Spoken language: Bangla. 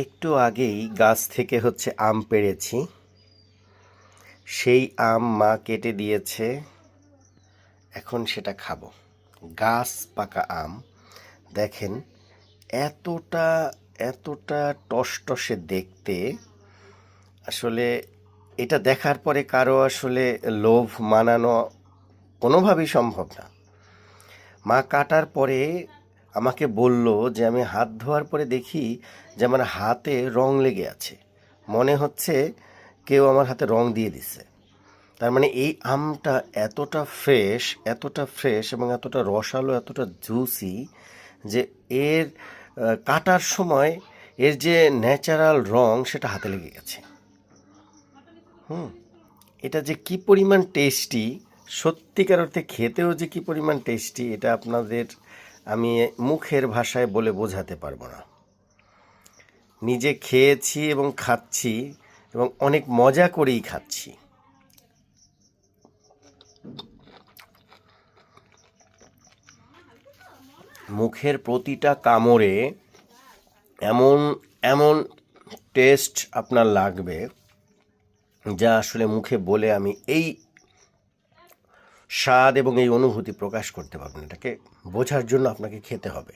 একটু আগেই গাছ থেকে আম পেড়েছি। সেই আম মা কেটে দিয়েছে, এখন সেটা খাবো। গাছ পাকা আম দেখেন, এতটা এতটা টসটসে দেখতে। আসলে এটা দেখার পরে কারো আসলে লোভ মানানো কোনোভাবেই সম্ভব না। মা কাটার পরে আমাকে বলল যে আমি হাত ধোয়ার পরে দেখি যে আমার হাতে রং লেগে আছে, মনে হচ্ছে কেউ আমার হাতে রং দিয়ে দিছে। তার মানে এই আমটা এতটা ফ্রেশ এবং এতটা রসালো, এতটা জুসি যে এর কাটার সময় এর যে ন্যাচারাল রং সেটা হাতে লেগে গেছে। এটা যে কি পরিমাণ টেস্টি, সত্যিকার অর্থে খেতেও যে কি পরিমাণ টেস্টি, এটা আপনাদের আমি মুখের ভাষায় বলে বোঝাতে পারবো না। নিজে খেয়েছি এবং খাচ্ছি, এবং অনেক মজা করেই খাচ্ছি। মুখের প্রতিটা কামড়ে এমন এমন টেস্ট আপনার লাগবে, যা আসলে মুখে বলে আমি এই স্বাদ এবং এই অনুভূতি প্রকাশ করতে পারবো না। এটাকে বোঝার জন্য আপনাকে খেতে হবে।